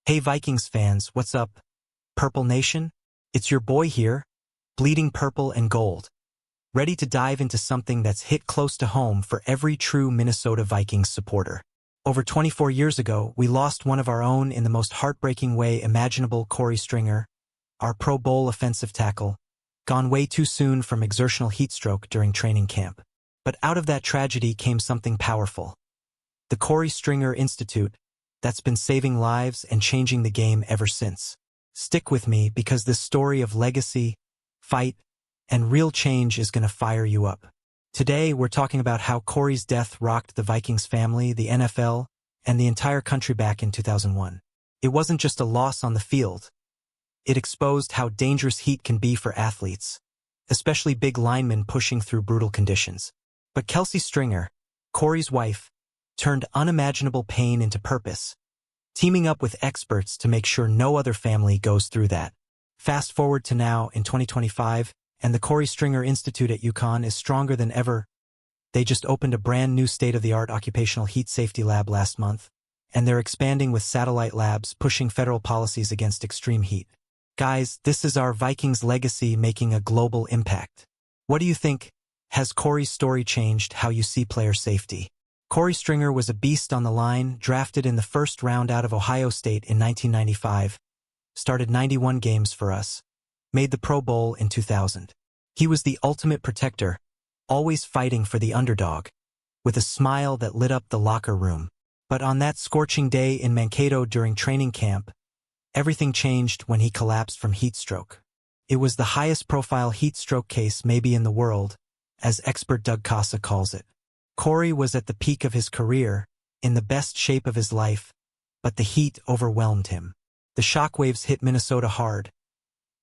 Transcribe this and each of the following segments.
Hey Vikings fans, what's up? Purple Nation? It's your boy here, bleeding purple and gold, ready to dive into something that's hit close to home for every true Minnesota Vikings supporter. Over 24 years ago, we lost one of our own in the most heartbreaking way imaginable. Korey Stringer, our Pro Bowl offensive tackle, gone way too soon from exertional heatstroke during training camp. But out of that tragedy came something powerful. The Korey Stringer Institute, that's been saving lives and changing the game ever since. Stick with me because this story of legacy, fight, and real change is going to fire you up. Today, we're talking about how Korey's death rocked the Vikings family, the NFL, and the entire country back in 2001. It wasn't just a loss on the field. It exposed how dangerous heat can be for athletes, especially big linemen pushing through brutal conditions. But Kelsey Stringer, Korey's wife, turned unimaginable pain into purpose, teaming up with experts to make sure no other family goes through that. Fast forward to now, in 2025, and the Korey Stringer Institute at UConn is stronger than ever. They just opened a brand new state-of-the-art occupational heat safety lab last month, and they're expanding with satellite labs, pushing federal policies against extreme heat. Guys, this is our Vikings legacy making a global impact. What do you think? Has Korey's story changed how you see player safety? Korey Stringer was a beast on the line, drafted in the first round out of Ohio State in 1995, started 91 games for us, made the Pro Bowl in 2000. He was the ultimate protector, always fighting for the underdog, with a smile that lit up the locker room. But on that scorching day in Mankato during training camp, everything changed when he collapsed from heat stroke. It was the highest profile heat stroke case maybe in the world, as expert Doug Casa calls it. Korey was at the peak of his career, in the best shape of his life, but the heat overwhelmed him. The shockwaves hit Minnesota hard.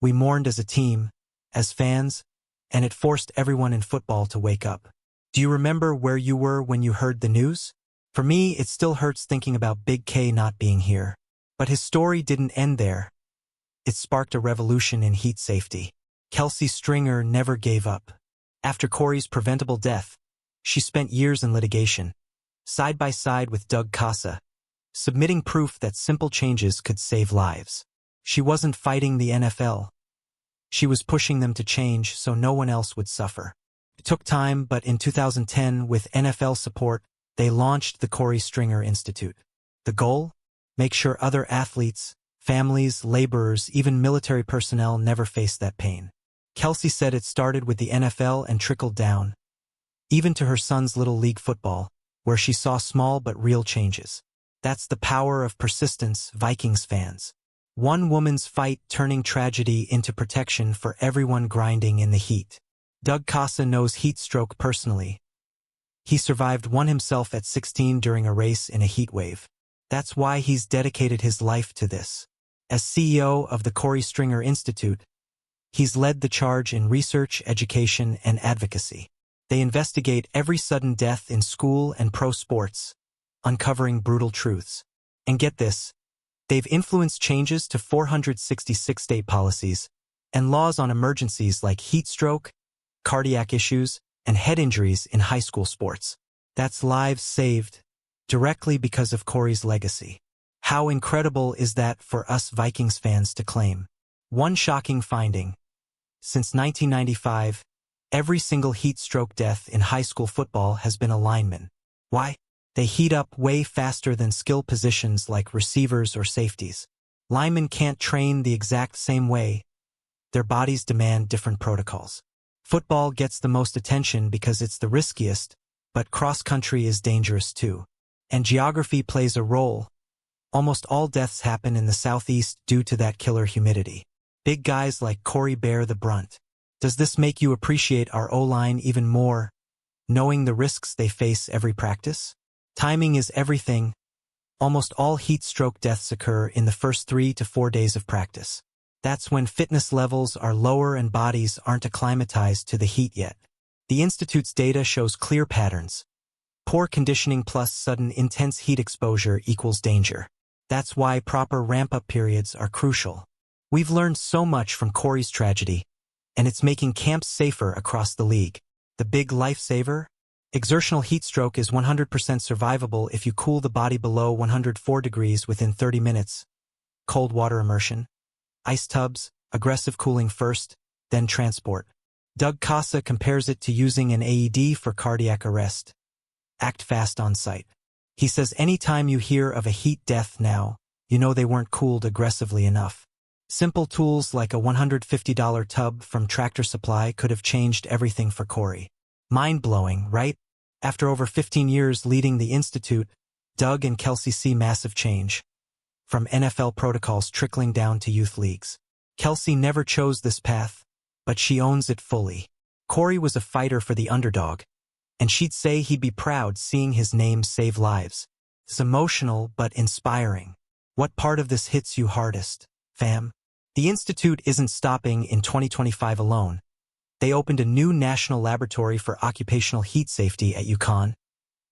We mourned as a team, as fans, and it forced everyone in football to wake up. Do you remember where you were when you heard the news? For me, it still hurts thinking about Big K not being here. But his story didn't end there. It sparked a revolution in heat safety. Kelsey Stringer never gave up. After Korey's preventable death, she spent years in litigation, side by side with Doug Casa, submitting proof that simple changes could save lives. She wasn't fighting the NFL. She was pushing them to change so no one else would suffer. It took time, but in 2010, with NFL support, they launched the Korey Stringer Institute. The goal? Make sure other athletes, families, laborers, even military personnel never face that pain. Kelsey said it started with the NFL and trickled down, even to her son's little league football, where she saw small but real changes. That's the power of persistence, Vikings fans. One woman's fight turning tragedy into protection for everyone grinding in the heat. Doug Casa knows heat stroke personally. He survived one himself at 16 during a race in a heat wave. That's why he's dedicated his life to this. As CEO of the Korey Stringer Institute, he's led the charge in research, education, and advocacy. They investigate every sudden death in school and pro sports, uncovering brutal truths. And get this, they've influenced changes to 466 state policies and laws on emergencies like heat stroke, cardiac issues, and head injuries in high school sports. That's lives saved directly because of Korey's legacy. How incredible is that for us Vikings fans to claim? One shocking finding: since 1995, every single heat stroke death in high school football has been a lineman. Why? They heat up way faster than skill positions like receivers or safeties. Linemen can't train the exact same way. Their bodies demand different protocols. Football gets the most attention because it's the riskiest, but cross-country is dangerous too. And geography plays a role. Almost all deaths happen in the southeast due to that killer humidity. Big guys like Korey bear the brunt. Does this make you appreciate our O-line even more, knowing the risks they face every practice? Timing is everything. Almost all heat stroke deaths occur in the first 3 to 4 days of practice. That's when fitness levels are lower and bodies aren't acclimatized to the heat yet. The Institute's data shows clear patterns. Poor conditioning plus sudden intense heat exposure equals danger. That's why proper ramp-up periods are crucial. We've learned so much from Korey's tragedy, and it's making camps safer across the league. The big lifesaver? Exertional heat stroke is 100% survivable if you cool the body below 104 degrees within 30 minutes. cold water immersion, ice tubs, aggressive cooling first, then transport. Doug Casa compares it to using an AED for cardiac arrest. Act fast on site. He says anytime you hear of a heat death now, you know they weren't cooled aggressively enough. Simple tools like a $150 tub from Tractor Supply could have changed everything for Korey. Mind-blowing, right? After over 15 years leading the Institute, Doug and Kelsey see massive change. From NFL protocols trickling down to youth leagues. Kelsey never chose this path, but she owns it fully. Korey was a fighter for the underdog, and she'd say he'd be proud seeing his name save lives. It's emotional but inspiring. What part of this hits you hardest, fam? The Institute isn't stopping in 2025 alone. They opened a new national laboratory for occupational heat safety at UConn,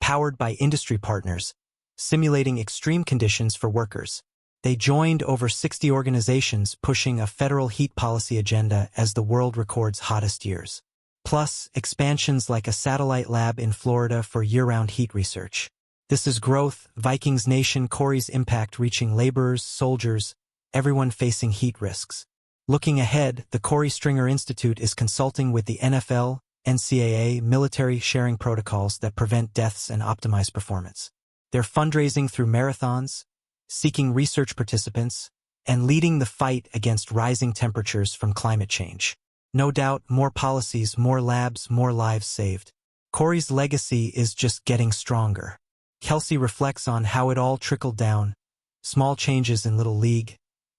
powered by industry partners, simulating extreme conditions for workers. They joined over 60 organizations pushing a federal heat policy agenda as the world records hottest years. Plus, expansions like a satellite lab in Florida for year-round heat research. This is growth, Vikings Nation, Korey's impact reaching laborers, soldiers, everyone facing heat risks. Looking ahead, the Korey Stringer Institute is consulting with the NFL, NCAA, military sharing protocols that prevent deaths and optimize performance. They're fundraising through marathons, seeking research participants, and leading the fight against rising temperatures from climate change. No doubt, more policies, more labs, more lives saved. Korey's legacy is just getting stronger. Kelsey reflects on how it all trickled down. Small changes in Little League,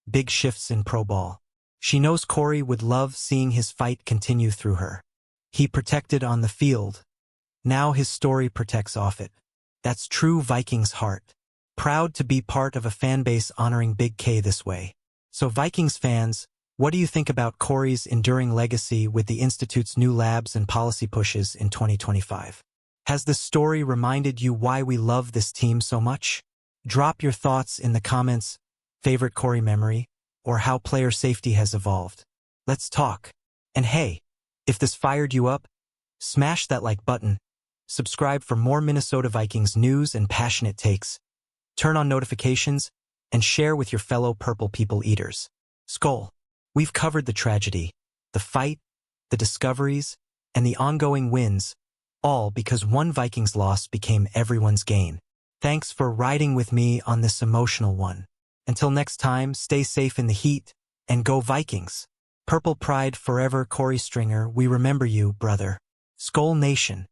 big shifts in Pro Ball. She knows Korey would love seeing his fight continue through her. He protected on the field. Now his story protects off it. That's true Vikings heart. Proud to be part of a fan base honoring Big K this way. So Vikings fans, what do you think about Korey's enduring legacy with the Institute's new labs and policy pushes in 2025? Has this story reminded you why we love this team so much? Drop your thoughts in the comments, favorite Korey memory, or how player safety has evolved. Let's talk. And hey, if this fired you up, smash that like button, subscribe for more Minnesota Vikings news and passionate takes, turn on notifications, and share with your fellow Purple People eaters. SKOL. We've covered the tragedy, the fight, the discoveries, and the ongoing wins, all because one Vikings loss became everyone's gain. Thanks for riding with me on this emotional one. Until next time, stay safe in the heat, and go Vikings. Purple pride forever, Korey Stringer, we remember you, brother. SKOL Nation.